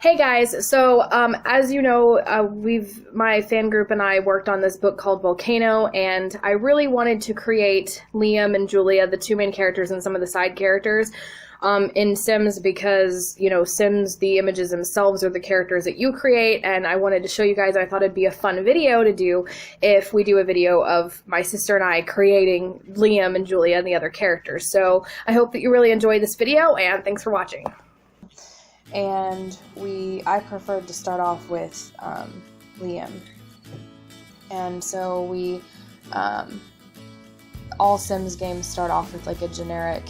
Hey guys, so as you know, my fan group and I worked on this book called Volcano, and I really wanted to create Liam and Julia, the two main characters, and some of the side characters in Sims because, you know, Sims, the images themselves are the characters that you create, and I wanted to show you guys. I thought it'd be a fun video to do if we do a video of my sister and I creating Liam and Julia and the other characters. So I hope that you really enjoy this video, and thanks for watching. And I preferred to start off with Liam, and so all Sims games start off with like a generic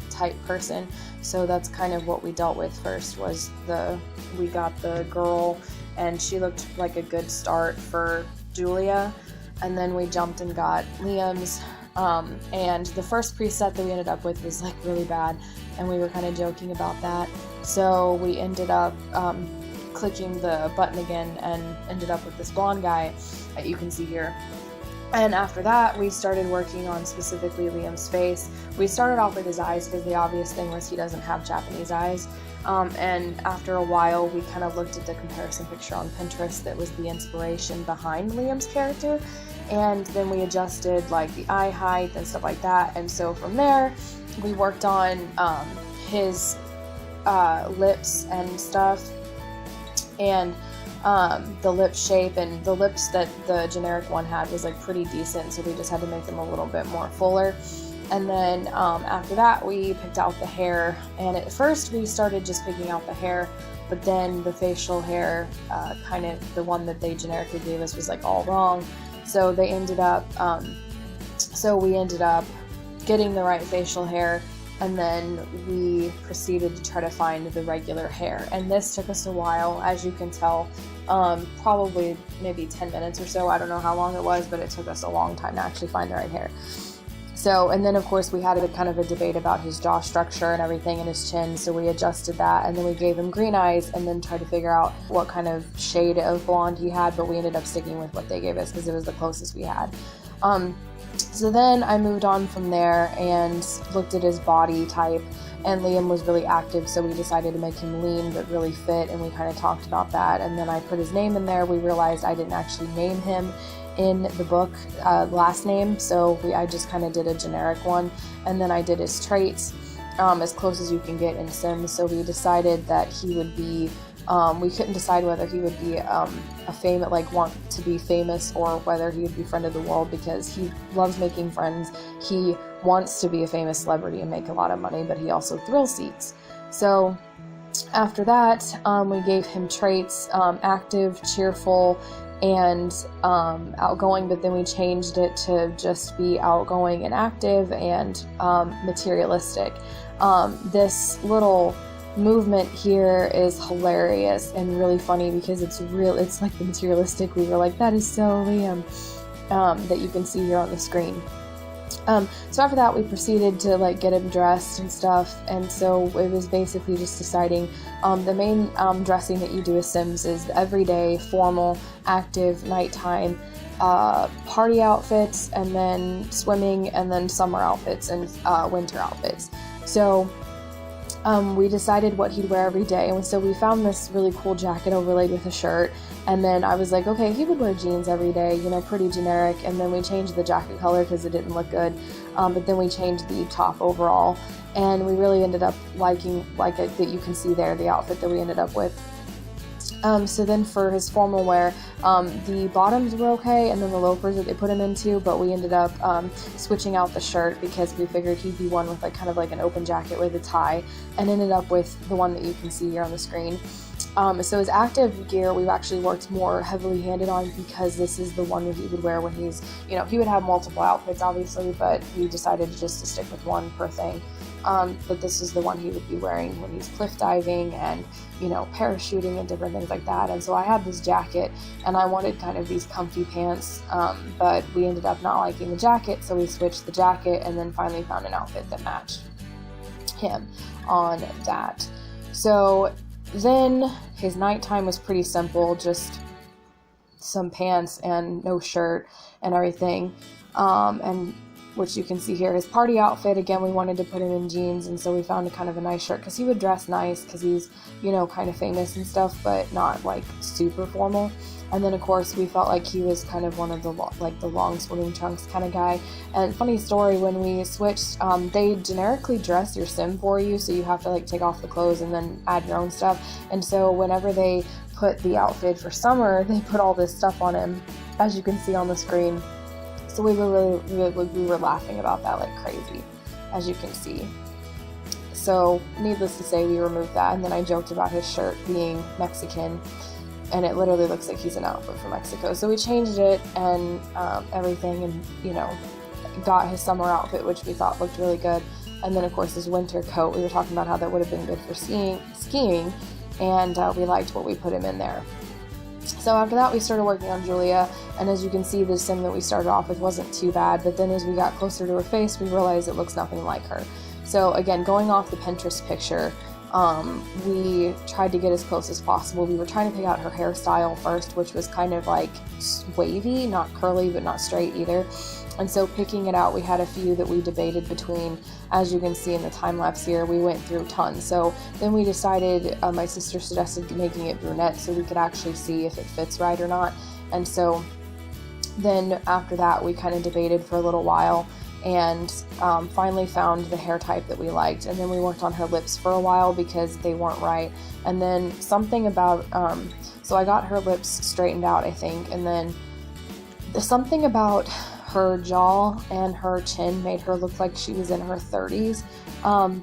type person, so that's kind of what we dealt with first. We got the girl, and she looked like a good start for Julia, and then we jumped and got Liam's. And the first preset that we ended up with was like really bad, and we were kind of joking about that. So we ended up clicking the button again and ended up with this blonde guy that you can see here. And after that, we started working on specifically Liam's face. We started off with his eyes because the obvious thing was he doesn't have Japanese eyes. And after a while, we kind of looked at the comparison picture on Pinterest that was the inspiration behind Liam's character. And then we adjusted like the eye height and stuff like that. And so from there, we worked on his lips and stuff, and the lip shape, and the lips that the generic one had was like pretty decent, so we just had to make them a little bit more fuller. And then after that, we picked out the hair, and at first we started just picking out the hair, but then the facial hair, kind of the one that they generically gave us, was like all wrong. So we ended up getting the right facial hair, and then we proceeded to try to find the regular hair. And this took us a while, as you can tell, probably maybe 10 minutes or so. I don't know how long it was, but it took us a long time to actually find the right hair. So, and then of course we had a kind of a debate about his jaw structure and everything, and his chin, so we adjusted that, and then we gave him green eyes and then tried to figure out what kind of shade of blonde he had, but we ended up sticking with what they gave us because it was the closest we had. So then I moved on from there and looked at his body type, and Liam was really active, so we decided to make him lean but really fit, and we kind of talked about that. And then I put his name in there. We realized I didn't actually name him in the book last name, so I just kind of did a generic one, and then I did his traits as close as you can get in Sims. So we decided that he would be we couldn't decide whether he would be want to be famous, or whether he would be friend of the world, because he loves making friends. He wants to be a famous celebrity and make a lot of money, but he also thrill seeks. So after that, we gave him traits, active, cheerful, and outgoing, but then we changed it to just be outgoing and active and materialistic. This little movement here is hilarious and really funny because it's like the materialistic. We were like, that is so Liam, that you can see here on the screen. So after that, we proceeded to like get him dressed and stuff, and so it was basically just deciding the main dressing that you do as Sims is the everyday, formal, active, nighttime, party outfits, and then swimming, and then summer outfits and winter outfits. So we decided what he'd wear every day, and so we found this really cool jacket overlaid with a shirt, and then I was like, okay, he would wear jeans every day, you know, pretty generic. And then we changed the jacket color because it didn't look good, but then we changed the top overall, and we really ended up liking that you can see there, the outfit that we ended up with. So then for his formal wear, the bottoms were okay, and then the loafers that they put him into, but we ended up switching out the shirt because we figured he'd be one with like kind of like an open jacket with a tie, and ended up with the one that you can see here on the screen. So his active gear, we've actually worked more heavily handed on because this is the one that he would wear when he's, you know, he would have multiple outfits obviously, but we decided just to stick with one per thing. But this is the one he would be wearing when he's cliff diving and, you know, parachuting and different things like that. And so I had this jacket, and I wanted kind of these comfy pants, but we ended up not liking the jacket, so we switched the jacket, and then finally found an outfit that matched him on that. So then his nighttime was pretty simple, just some pants and no shirt and everything. And which you can see here. His party outfit, again, we wanted to put him in jeans, and so we found a kind of a nice shirt because he would dress nice because he's, you know, kind of famous and stuff, but not like super formal. And then of course we felt like he was kind of one of the long swimming trunks kind of guy. And funny story, when we switched, they generically dress your sim for you, so you have to like take off the clothes and then add your own stuff. And so whenever they put the outfit for Summer, they put all this stuff on him, as you can see on the screen. So we were laughing about that like crazy, as you can see. So needless to say, we removed that, and then I joked about his shirt being Mexican, and it literally looks like he's an outfit from Mexico. So we changed it and everything, and, you know, got his summer outfit, which we thought looked really good. And then of course his winter coat, we were talking about how that would have been good for skiing, and we liked what we put him in there. So after that we started working on Julia, and as you can see, the sim that we started off with wasn't too bad, but then as we got closer to her face, we realized it looks nothing like her. So again, going off the Pinterest picture, we tried to get as close as possible. We were trying to pick out her hairstyle first, which was kind of like wavy, not curly, but not straight either. And so picking it out, we had a few that we debated between. As you can see in the time lapse here, we went through tons. So then we decided, my sister suggested making it brunette so we could actually see if it fits right or not. And so then after that, we kind of debated for a little while, and finally found the hair type that we liked. And then we worked on her lips for a while because they weren't right. And then something about, so I got her lips straightened out, I think, and then something about her jaw and her chin made her look like she was in her 30s,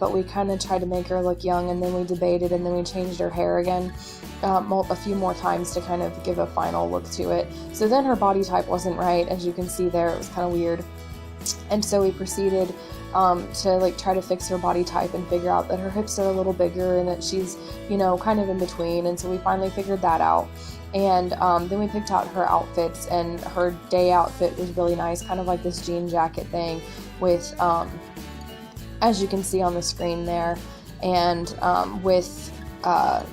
but we kind of tried to make her look young, and then we debated, and then we changed her hair again a few more times to kind of give a final look to it. So then her body type wasn't right, as you can see there. It was kind of weird. And so we proceeded to like try to fix her body type and figure out that her hips are a little bigger and that she's, you know, kind of in between. And so we finally figured that out. And then we picked out her outfits, and her day outfit was really nice, kind of like this jean jacket thing with, as you can see on the screen there, and with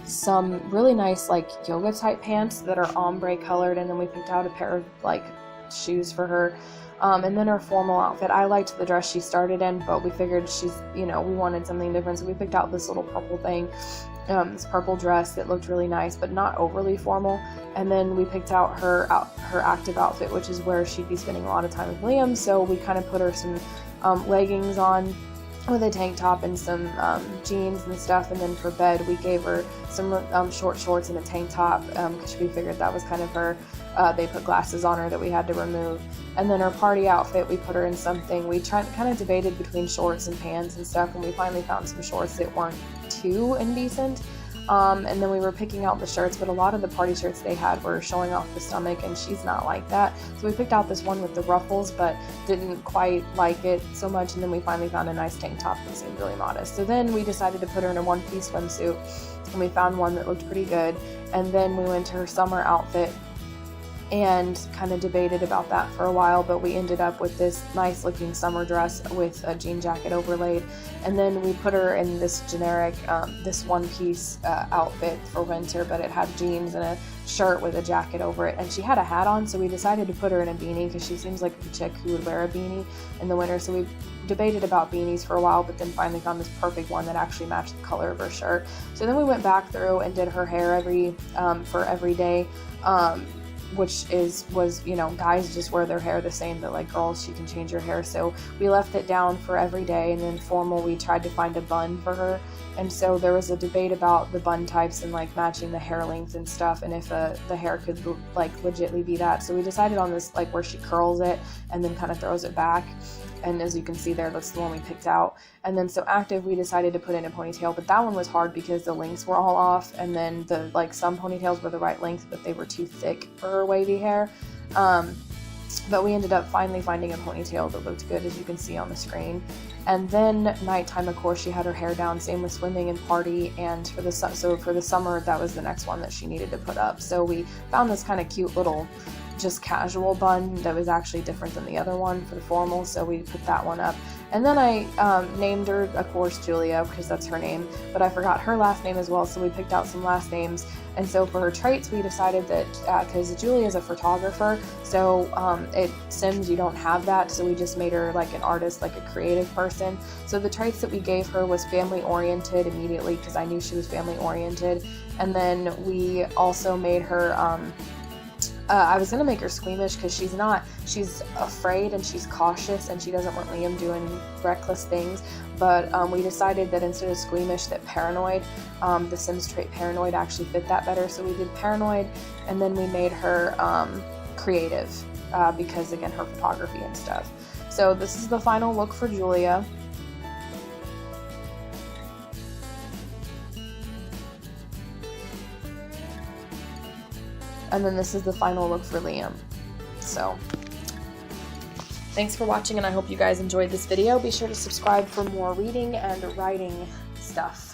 some really nice like yoga type pants that are ombre colored. And then we picked out a pair of like shoes for her. And then her formal outfit, I liked the dress she started in, but we figured she's, you know, we wanted something different, so we picked out this little purple thing, this purple dress that looked really nice, but not overly formal. And then we picked out her active outfit, which is where she'd be spending a lot of time with Liam, so we kind of put her some leggings on with a tank top and some jeans and stuff. And then for bed, we gave her some short shorts and a tank top, because we figured that was kind of her. They put glasses on her that we had to remove. And then her party outfit, we put her in something. We kind of debated between shorts and pants and stuff, and we finally found some shorts that weren't too indecent. And then we were picking out the shirts, but a lot of the party shirts they had were showing off the stomach, and she's not like that. So we picked out this one with the ruffles, but didn't quite like it so much. And then we finally found a nice tank top that seemed really modest. So then we decided to put her in a one-piece swimsuit, and we found one that looked pretty good. And then we went to her summer outfit and kind of debated about that for a while, but we ended up with this nice looking summer dress with a jean jacket overlaid. And then we put her in this generic, this one piece outfit for winter, but it had jeans and a shirt with a jacket over it, and she had a hat on, so we decided to put her in a beanie because she seems like a chick who would wear a beanie in the winter. So we debated about beanies for a while, but then finally found this perfect one that actually matched the color of her shirt. So then we went back through and did her hair for every day, which was, you know, guys just wear their hair the same, but like girls, she can change her hair. So we left it down for every day. And then formal, we tried to find a bun for her. And so there was a debate about the bun types and like matching the hair length and stuff, and if the hair could like legitly be that. So we decided on this, like where she curls it and then kind of throws it back. And as you can see there, that's the one we picked out. And then so active, we decided to put in a ponytail, but that one was hard because the lengths were all off, and then the like some ponytails were the right length, but they were too thick for her wavy hair. But we ended up finally finding a ponytail that looked good, as you can see on the screen. And then nighttime, of course, she had her hair down, same with swimming and party. And for the summer, that was the next one that she needed to put up. So we found this kind of cute little just casual bun that was actually different than the other one for the formal, so we put that one up. And then I named her, of course, Julia, because that's her name, but I forgot her last name as well, so we picked out some last names. And so for her traits, we decided that, because Julia is a photographer, so at Sims you don't have that, so we just made her like an artist, like a creative person. So the traits that we gave her was family-oriented immediately, because I knew she was family-oriented. And then we also made her, I was going to make her squeamish because she's afraid and she's cautious and she doesn't want Liam doing reckless things, but we decided that instead of squeamish, that paranoid, the Sims trait paranoid actually fit that better, so we did paranoid. And then we made her creative because, again, her photography and stuff. So this is the final look for Julia. And then this is the final look for Liam. So, thanks for watching, and I hope you guys enjoyed this video. Be sure to subscribe for more reading and writing stuff.